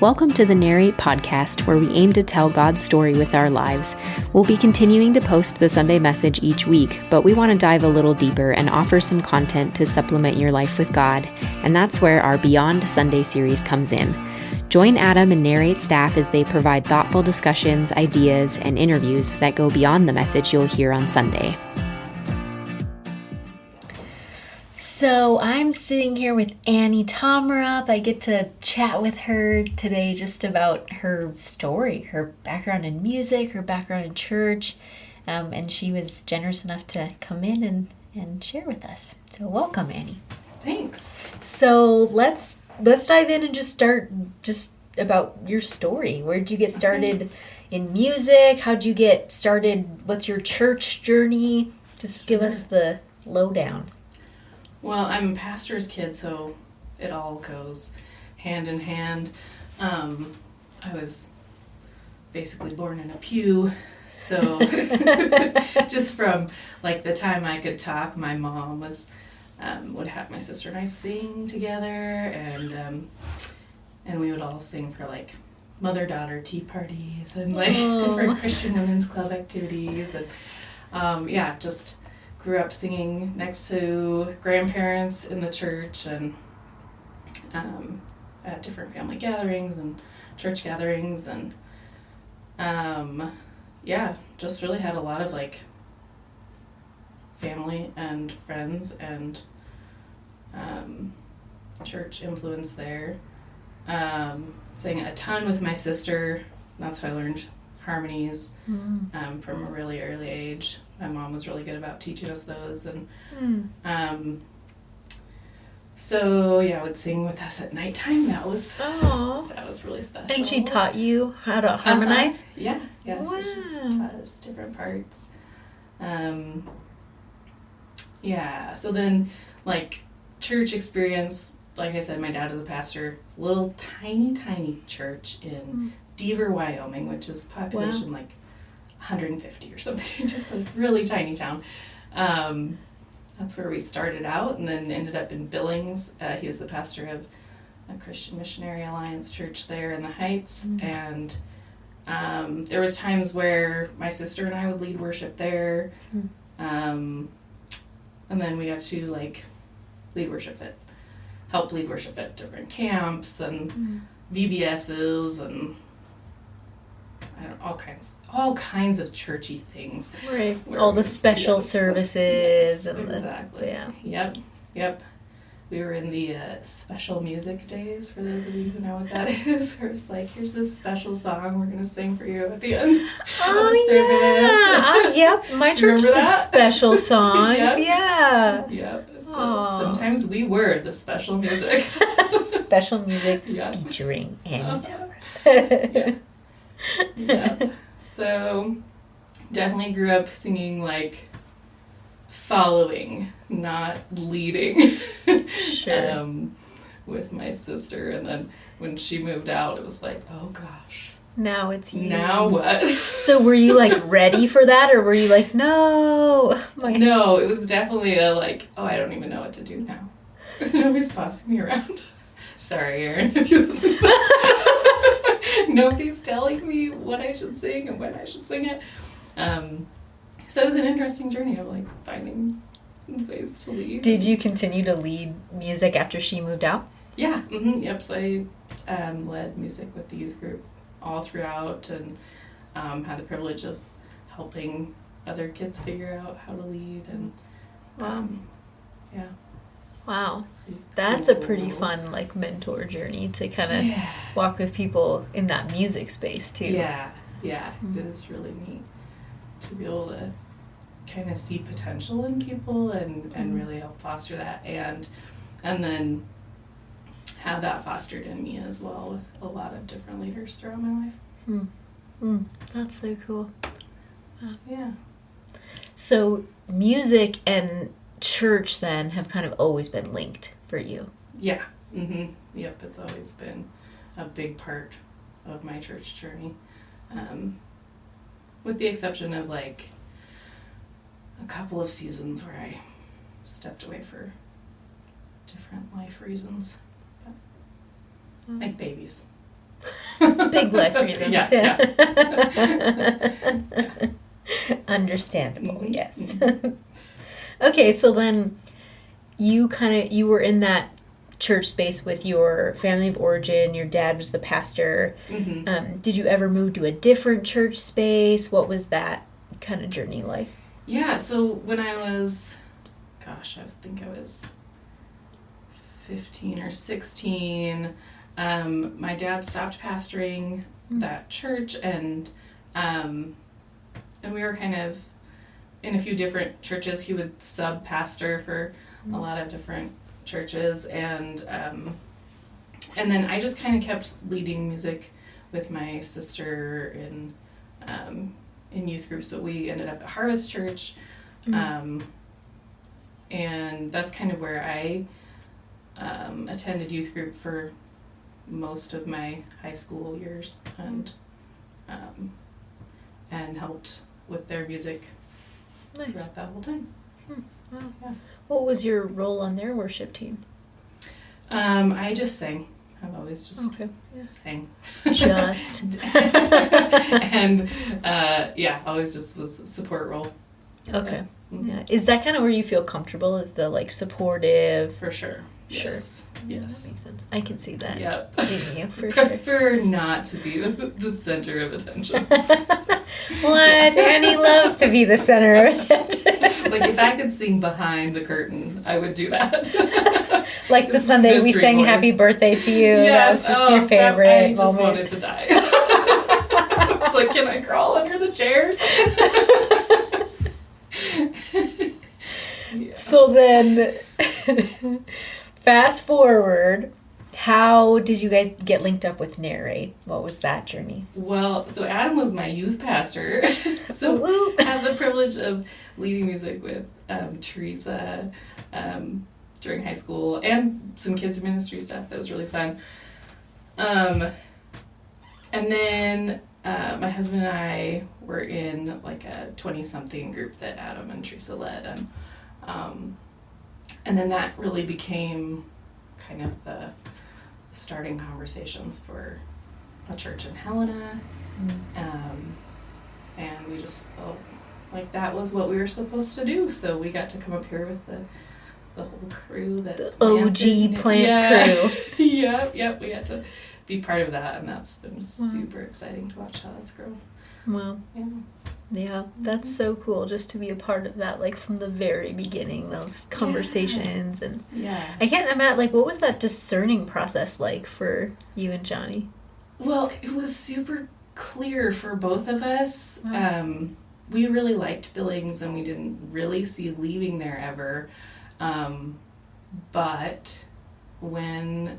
Welcome to the Narrate podcast, where we aim to tell God's story with our lives. We'll be continuing to post the Sunday message each week, but we want to dive a little deeper and offer some content to supplement your life with God, and that's where our Beyond Sunday series comes in. Join Adam and Narrate staff as they provide thoughtful discussions, ideas, and interviews that go beyond the message you'll hear on Sunday. So I'm sitting here with Annie Tommerup. I get to chat with her today just about her story, her background in music, her background in church, and she was generous enough to come in and share with us. So welcome, Annie. Thanks. So let's dive in and just start just about your story. Where'd you get started in music? How'd you get started? What's your church journey? Just give us the lowdown. Well, I'm a pastor's kid, so it all goes hand in hand. I was basically born in a pew, so just from like the time I could talk, my mom was would have my sister and I sing together, and we would all sing for like mother-daughter tea parties and like different Christian women's club activities, and just grew up singing next to grandparents in the church and at different family gatherings and church gatherings, and just really had a lot of like family and friends and church influence there. Sang a ton with my sister. That's how I learned harmonies from a really early age. My mom was really good about teaching us those, and I would sing with us at nighttime. That was really special. And she taught you how to harmonize? Yeah. Wow. So she taught us different parts. So then like church experience, like I said, my dad was a pastor, little tiny church in Deaver, Wyoming, which is population like 150 or something, just a really tiny town. That's where we started out, and then ended up in Billings. He was the pastor of a Christian Missionary Alliance church there in the Heights, and there was times where my sister and I would lead worship there, and then we got to like help lead worship at different camps and VBSs and all kinds of churchy things. Right. All the special services. Yes, exactly. Yep. We were in the special music days, for those of you who know what that is. Where it's like, here's this special song we're going to sing for you at the end of the service. Yep. My church did special songs. Yep. So sometimes we were the special music. Special music featuring Annie Tommerup. Yep. So definitely grew up singing like following, not leading. Sure. With my sister, and then when she moved out, it was like, oh gosh. Now it's you. Now what? So were you like ready for that, or were you like, no? No, it was definitely a like, oh, I don't even know what to do now. Because nobody's bossing me around. Sorry, Aaron, if you listen to this. Nobody's telling me what I should sing and when I should sing it. So it was an interesting journey of like finding ways to lead. Did you continue to lead music after she moved out? Yeah. Yep. So I led music with the youth group all throughout, and had the privilege of helping other kids figure out how to lead. And Wow. That's a pretty fun like mentor journey to kind of walk with people in that music space too. Yeah. It was really neat to be able to kind of see potential in people and really help foster that, and then have that fostered in me as well with a lot of different leaders throughout my life. That's so cool. Wow. Yeah. So music and church then have kind of always been linked for you. Yeah. Yep. It's always been a big part of my church journey, with the exception of like a couple of seasons where I stepped away for different life reasons. But, like babies. Big life reasons. Yeah. Understandable, Mhm. yes. Mhm. Okay, so then you were in that church space with your family of origin. Your dad was the pastor. Mhm. Did you ever move to a different church space? What was that kind of journey like? Yeah, so when I was, gosh, I think I was 15 or 16, my dad stopped pastoring that church, and we were kind of in a few different churches. He would sub-pastor for a lot of different churches, and then I just kind of kept leading music with my sister in youth groups, but we ended up at Harvest Church, and that's kind of where I attended youth group for most of my high school years, and helped with their music throughout that whole time. Wow. Yeah. What was your role on their worship team? I just sang. I've always just sang. Just. And always just was a support role. Okay. Mm-hmm. Yeah. Is that kind of where you feel comfortable? Is the supportive? For sure. Sure. Yes. Yeah, that makes sense. I can see that. Yep. In you, for sure. Prefer not to be the center of attention. What? Annie loves to be the center of attention. Like, if I could sing behind the curtain, I would do that. Like the Sunday we sang voice. Happy Birthday to You. Yes. That was just your favorite I just moment. wanted to die. It's like, can I crawl under the chairs? Yeah. So then, fast forward, how did you guys get linked up with Narrate? What was that journey? Well, so Adam was my youth pastor. So I had the privilege of leading music with Teresa during high school, and some kids ministry stuff. That was really fun. And then my husband and I were in like a 20-something group that Adam and Teresa led, and then that really became kind of the starting conversations for a church in Helena. And we just felt like that was what we were supposed to do, so we got to come up here with the whole crew, the OG plant crew. Yep, we got to be part of that, and that's been super exciting to watch how that's grown. Wow. Yeah, that's so cool just to be a part of that, like from the very beginning, those conversations. And I can't imagine, like, what was that discerning process like for you and Johnny? Well, it was super clear for both of us. Wow. We really liked Billings, and we didn't really see leaving there ever. But when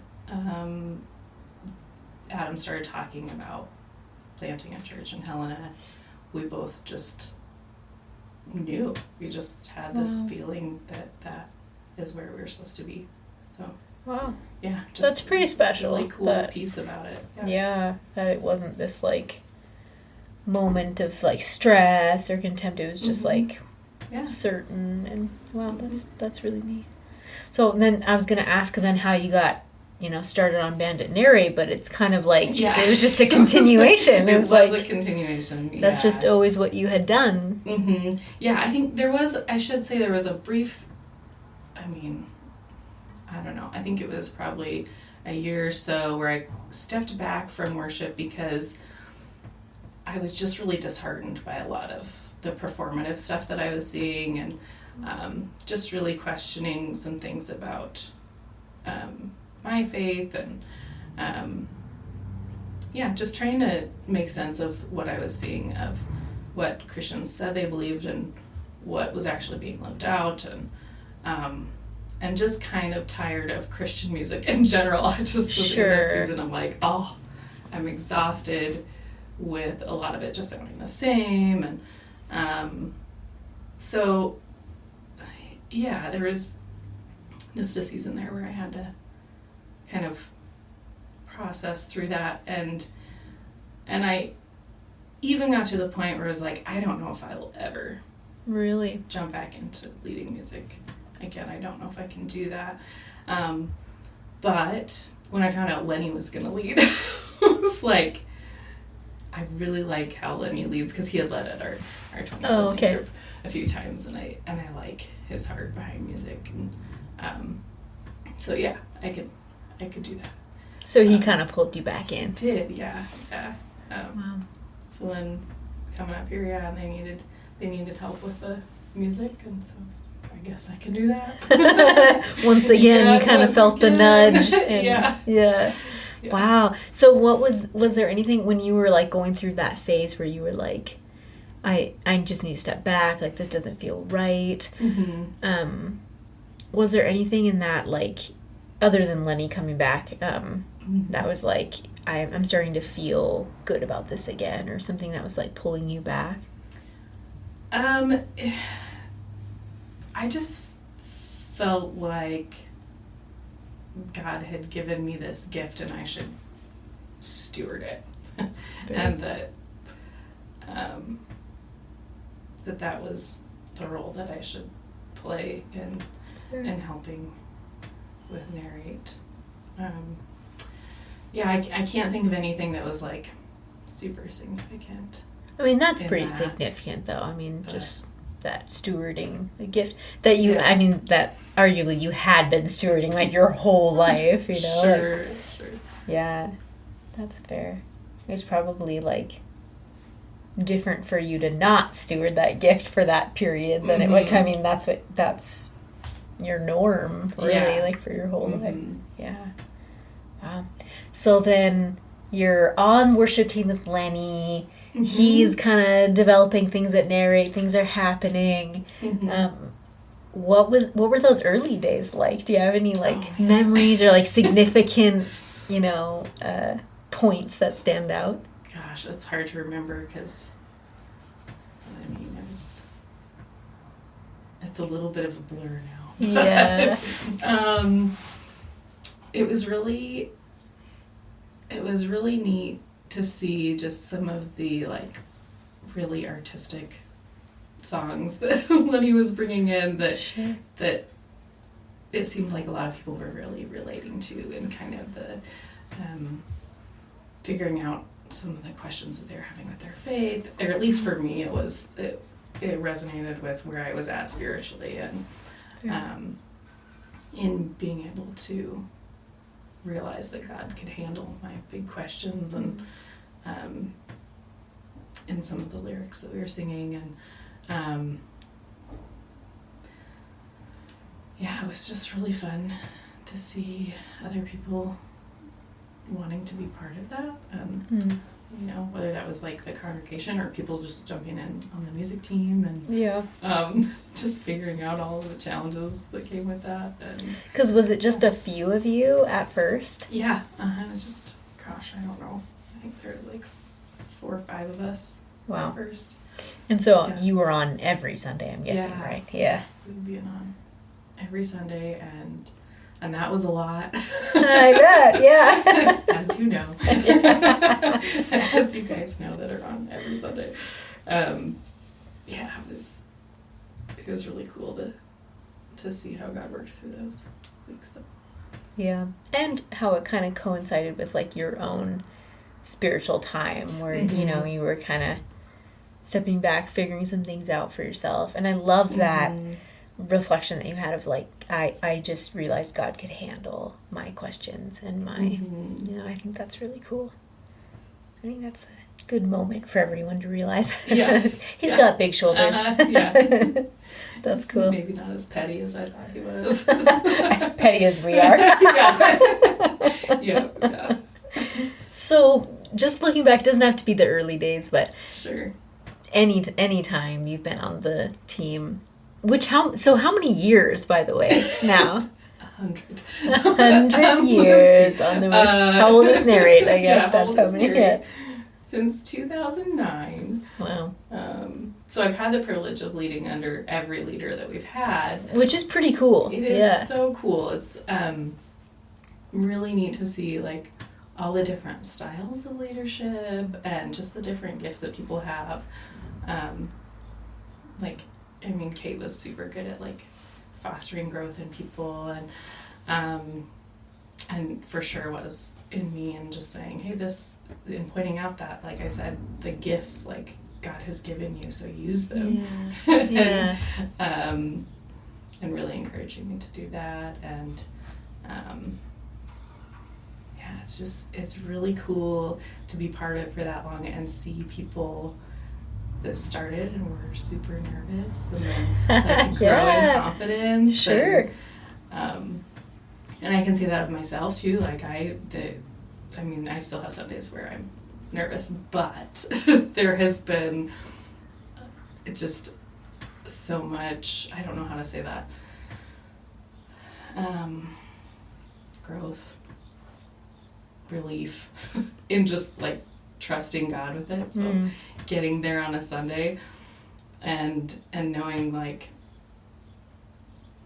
Adam started talking about planting a church in Helena, we both just knew. We just had this feeling that is where we were supposed to be. So Wow. yeah, just That's pretty special. really cool piece about it. Yeah, that it wasn't this like moment of like stress or contempt. It was just like certain, and wow, that's really neat. So then I was gonna ask then how you got started on Bandit Narrate, but it's kind of like it was just a continuation. It was like a continuation. That's just always what you had done. Mm-hmm. Yeah, I think there was a brief, I don't know, I think it was probably a year or so where I stepped back from worship because I was just really disheartened by a lot of the performative stuff that I was seeing, and just really questioning some things about my faith, and just trying to make sense of what I was seeing, of what Christians said they believed and what was actually being lived out, and just kind of tired of Christian music in general. I just was in this season, I'm like, I'm exhausted with a lot of it just sounding the same, and so there was just a season there where I had to kind of process through that, and I even got to the point where I was like, I don't know if I will ever really jump back into leading music again. I don't know if I can do that. But when I found out Lenny was going to lead, was like, I really like how Lenny leads, because he had led at our 20-something group a few times, and I like his heart behind music, and so yeah, I could do that. So he kind of pulled you back in. Did, yeah. Wow. So then coming up here, and they needed help with the music, and so I guess I can do that. Once again, you kind of felt the nudge. And, yeah. Wow. So what was there anything when you were like going through that phase where you were like, I just need to step back, like this doesn't feel right? Mm-hmm. Was there anything in that, like, other than Lenny coming back, that was like, I'm starting to feel good about this again, or something that was like pulling you back? I just felt like God had given me this gift and I should steward it. And that was the role that I should play in helping with Narrate. I can't think of anything that was like super significant. I mean, that's pretty significant, though. I mean, just that stewarding, the gift that you, I mean, that arguably you had been stewarding like your whole life, you know? Sure. Yeah, that's fair. It's probably like different for you to not steward that gift for that period than it would. I mean, that's your norm, really, like for your whole life. Yeah. Wow. So then you're on worship team with Lenny. Mm-hmm. He's kind of developing things that Narrate. Things are happening. Mm-hmm. What were those early days like? Do you have any memories or like significant, points that stand out? Gosh, it's hard to remember because, I mean, it's a little bit of a blur now. Yeah. It was really neat to see just some of the really artistic songs that Lenny was bringing in that it seemed like a lot of people were really relating to, and kind of the figuring out some of the questions that they were having with their faith, or at least for me, it resonated with where I was at spiritually, and in being able to realize that God could handle my big questions, and in some of the lyrics that we were singing, and it was just really fun to see other people wanting to be part of that, and whether that was like the congregation or people just jumping in on the music team, and just figuring out all of the challenges that came with that. Because was it just a few of you at first? Yeah, it was just, I don't know, I think there was 4 or 5 of us at first. And so you were on every Sunday, I'm guessing, right? Yeah. We would be on every Sunday, and that was a lot. I bet, yeah. As you know. As you guys know that are on every Sunday. It was really cool to see how God worked through those weeks, though. Yeah. And how it kind of coincided with your own spiritual time where, you were kind of stepping back, figuring some things out for yourself. And I love that reflection that you had of I just realized God could handle my questions and my I think that's really cool. I think that's a good moment for everyone to realize. He's got big shoulders. That's cool. Maybe not as petty as I thought he was. As petty as we are. Yeah. So just looking back, it doesn't have to be the early days, but sure, any time you've been on the team. How many years, by the way, now? 100 years on the how old is Narrate? I guess that's how many. Yeah. Since 2009. Wow. So I've had the privilege of leading under every leader that we've had, which is pretty cool. It is so cool. It's really neat to see all the different styles of leadership and just the different gifts that people have. Kate was super good at fostering growth in people, and and for sure was in me, and just saying, hey, this, and pointing out that, like I said, the gifts, like, God has given you, so use them. Yeah. And really encouraging me to do that. And it's really cool to be part of it for that long and see people that started and were super nervous and then like grow in confidence. Sure. And I can see that of myself too. Like I still have some days where I'm nervous, but there has been just so much, I don't know how to say that, growth, relief in just like trusting God with it. So getting there on a Sunday and knowing like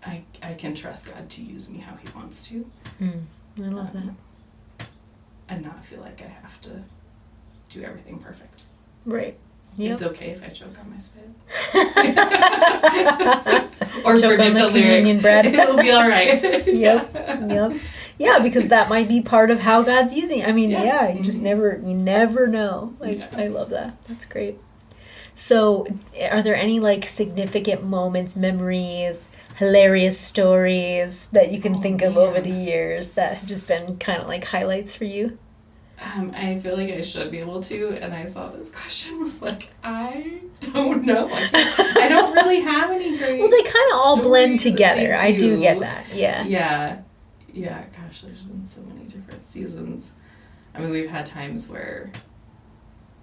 I can trust God to use me how he wants to. I love that. And not feel like I have to do everything perfect. Right. Yep. It's okay if I choke on my spit. Or choke forget on the the lyrics. communion bread. It'll be all right. Yep. Yeah, because that might be part of how God's using it. I mean, you just never know. Like, I love that. That's great. So, are there any like significant moments, memories, hilarious stories that you can think of over the years that have just been kind of like highlights for you? I feel like I should be able to, and I saw this question was like, I don't know. I don't really have any great. Well, they kind of all blend together. I do get that. Yeah. Gosh, there's been so many different seasons. I mean, we've had times where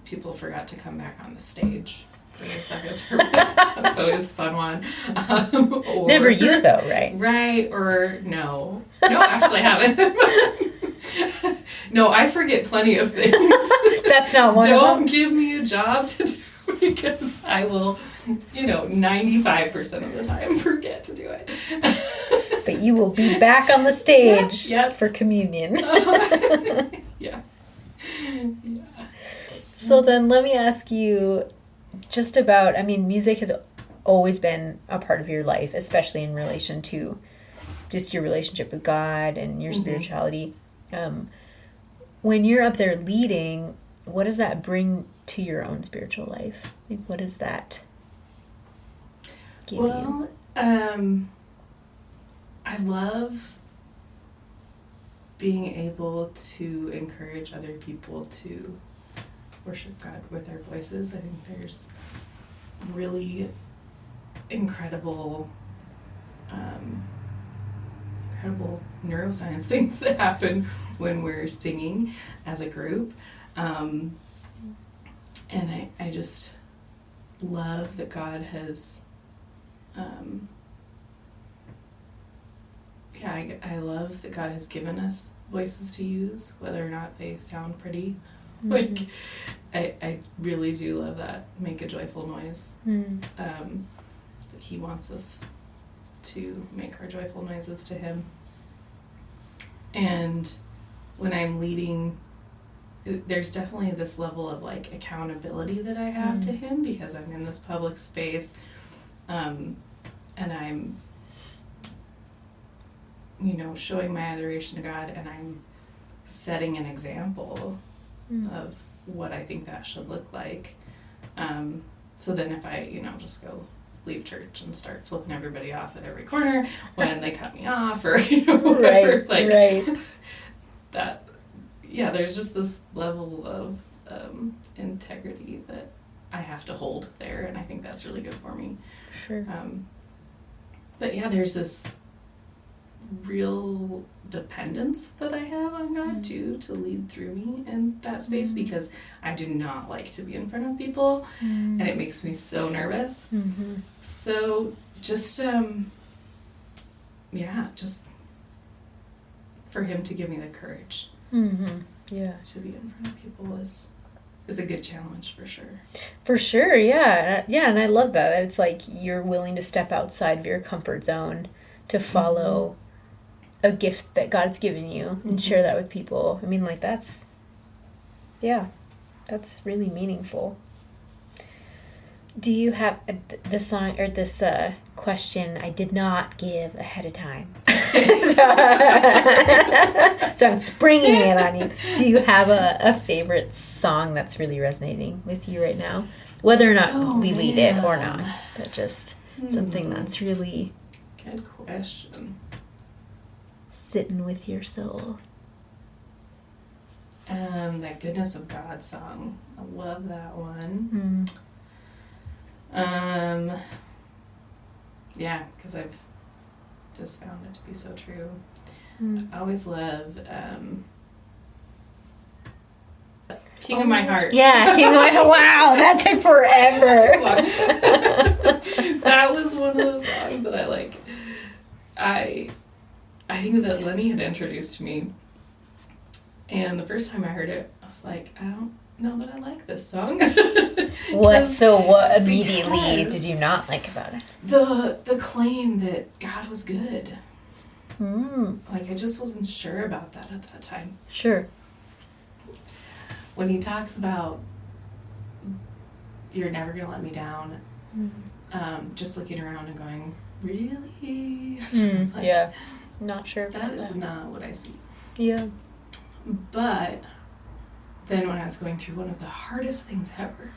people forgot to come back on the stage for the second service. That's always a fun one. Or, never you though, right? Right, or no, actually I haven't. No, I forget plenty of things. That's not one of them. Don't give me a job to do because I will, 95% of the time forget to do it. But you will be back on the stage for communion. Yeah. So then let me ask you just about, music has always been a part of your life, especially in relation to just your relationship with God and your spirituality. When you're up there leading, what does that bring to your own spiritual life? Like, what does that give you? I love being able to encourage other people to worship God with their voices. I think there's really incredible neuroscience things that happen when we're singing as a group. And I just love that God has, I love that God has given us voices to use, whether or not they sound pretty. Like, I really do love that. Make a joyful noise. That he wants us to make our joyful noises to him. And when I'm leading, there's definitely this level of like accountability that I have to him because I'm in this public space, and I'm showing my adoration to God, and I'm setting an example of what I think that should look like. So then if I just go leave church and start flipping everybody off at every corner when they cut me off or whatever, right. That, there's just this level of integrity that I have to hold there, and I think that's really good for me. Sure. But there's this real dependence that I have on God too, to lead through me in that space, because I do not like to be in front of people, and it makes me so nervous. So just just for him to give me the courage to be in front of people is a good challenge for sure. For sure, and I love that. It's like you're willing to step outside of your comfort zone to follow a gift that God's given you and share that with people. I mean, like, that's really meaningful. Do you have the song or this question I did not give ahead of time? So I'm springing it on you. Do you have a favorite song that's really resonating with you right now? Whether or not we lead it or not, but just something that's really good question. Sitting with your soul. That Goodness of God song. I love that one. Yeah, because I've just found it to be so true. I always love King of My Heart. Yeah, King of My Heart. Wow, that took forever. That was one of those songs that I like. I think that Lenny had introduced to me, and the first time I heard it, I was like, I don't know that I like this song. What immediately did you not like about it? The claim that God was good. Like, I just wasn't sure about that at that time. Sure. When he talks about, you're never going to let me down, just looking around and going, really? Like, yeah. Not sure about that. That is not what I see. Yeah. But then when I was going through one of the hardest things ever,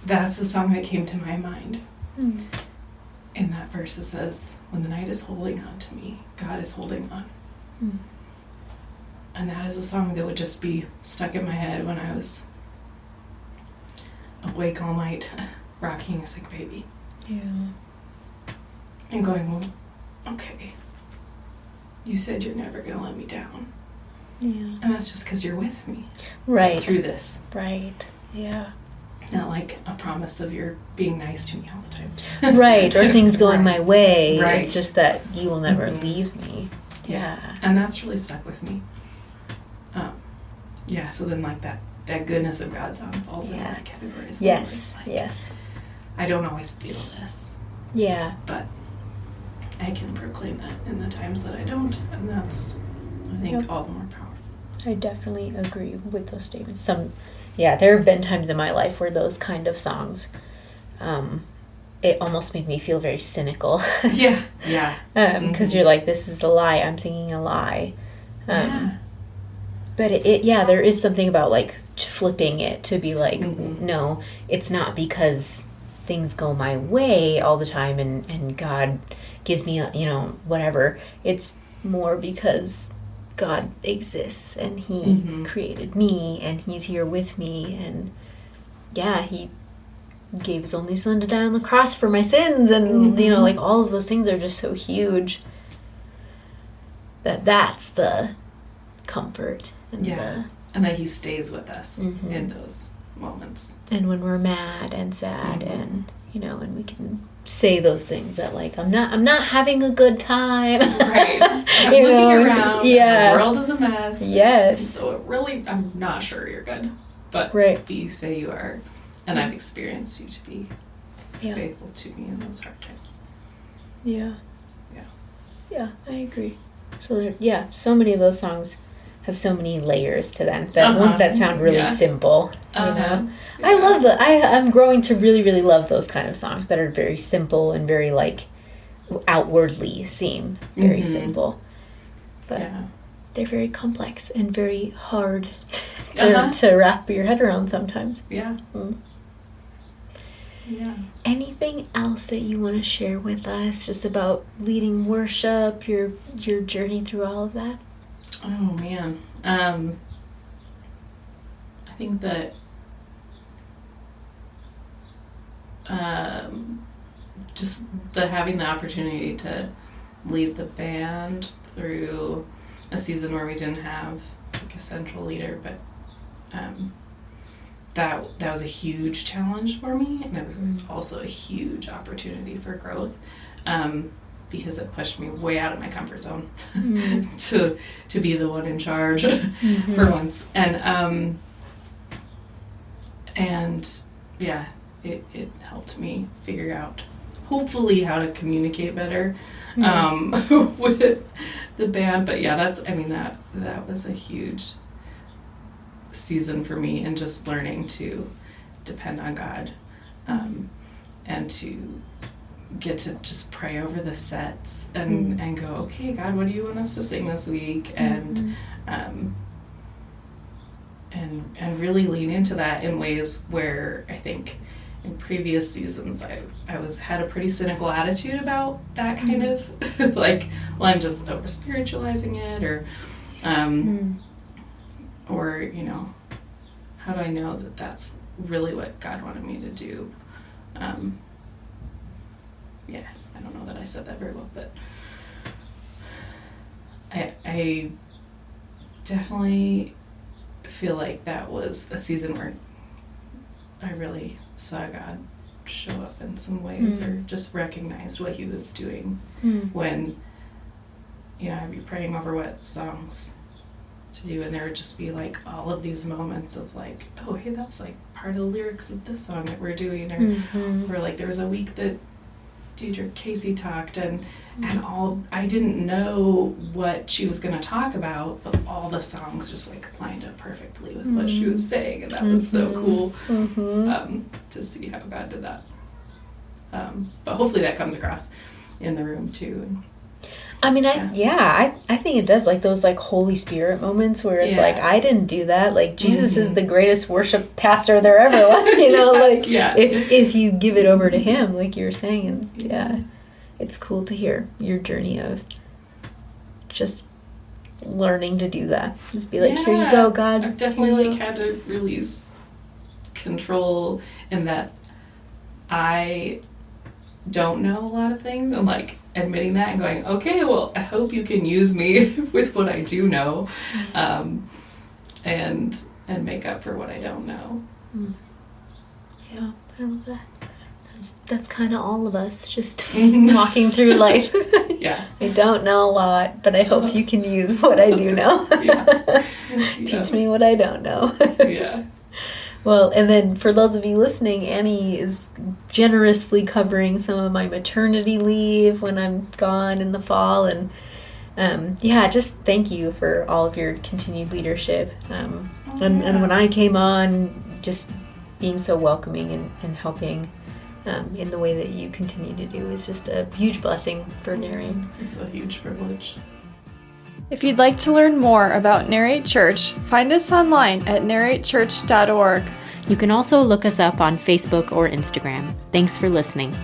that's the song that came to my mind. In that verse it says, when the night is holding on to me, God is holding on. And that is a song that would just be stuck in my head when I was awake all night, rocking a sick baby. Yeah. And going, well, okay, you said you're never going to let me down. Yeah. And that's just because you're with me. Right. Through this. Right. Yeah. Not like a promise of you're being nice to me all the time. Right. Or things going my way. Right. It's just that you will never leave me. Yeah. And that's really stuck with me. Yeah, so then like that Goodness of God song falls into that category as well. Yes. Like, yes. I don't always feel this. Yeah. But I can proclaim that in the times that I don't. And that's, I think, all the more powerful. I definitely agree with those statements. There have been times in my life where those kind of songs, it almost made me feel very cynical. Yeah. Because you're like, this is a lie. I'm singing a lie. But there is something about like flipping it to be like, no, it's not because things go my way all the time and God gives me whatever. It's more because God exists and he created me and he's here with me, and he gave his only son to die on the cross for my sins, and like all of those things are just so huge that's the comfort and and that he stays with us in those moments. And when we're mad and sad and and we can say those things that like I'm not having a good time. Right. I'm looking around. Yeah. The world is a mess. Yes. So I'm not sure you're good. But you say you are, and I've experienced you to be faithful to me in those hard times. Yeah. Yeah, I agree. So so many of those songs have so many layers to them. That ones that sound really simple, I love I'm growing to really, really love those kind of songs that are very simple and very like outwardly seem very simple, but they're very complex and very hard to wrap your head around sometimes. Yeah. Anything else that you want to share with us just about leading worship, your journey through all of that? Oh man. I think that just having the opportunity to lead the band through a season where we didn't have like a central leader, but that was a huge challenge for me, and it was also a huge opportunity for growth, because it pushed me way out of my comfort zone to be the one in charge for once, and it helped me figure out hopefully how to communicate better with the band. But that was a huge season for me in just learning to depend on God, and to get to just pray over the sets and go, okay, God, what do you want us to sing this week? And really lean into that in ways where I think in previous seasons I had a pretty cynical attitude about that kind of like, well, I'm just over spiritualizing it, or you know, how do I know that that's really what God wanted me to do? Yeah, I don't know that I said that very well, but I definitely feel like that was a season where I really saw God show up in some ways, or just recognized what he was doing when, you know, I'd be praying over what songs to do, and there would just be like all of these moments of like, oh, hey, that's like part of the lyrics of this song that we're doing, or like there was a week that Deidre Casey talked, and all, I didn't know what she was going to talk about, but all the songs just like lined up perfectly with what she was saying, and that was so cool to see how God did that. But hopefully that comes across in the room too. I mean, I think it does, like those like Holy Spirit moments where it's like, I didn't do that. Like Jesus is the greatest worship pastor there ever was, you know, like if you give it over to him, like you were saying, and it's cool to hear your journey of just learning to do that. Just be like, here you go, God. I've definitely like had to release control in that I don't know a lot of things, and like admitting that and going, okay, well, I hope you can use me with what I do know, and make up for what I don't know. Yeah, I love that. That's kind of all of us, just walking through life. I don't know a lot, but I hope you can use what I do know. Teach me what I don't know. Well, and then for those of you listening, Annie is generously covering some of my maternity leave when I'm gone in the fall. And just thank you for all of your continued leadership. And when I came on, just being so welcoming and helping in the way that you continue to do is just a huge blessing for Narrate. It's a huge privilege. If you'd like to learn more about Narrate Church, find us online at narratechurch.org. You can also look us up on Facebook or Instagram. Thanks for listening.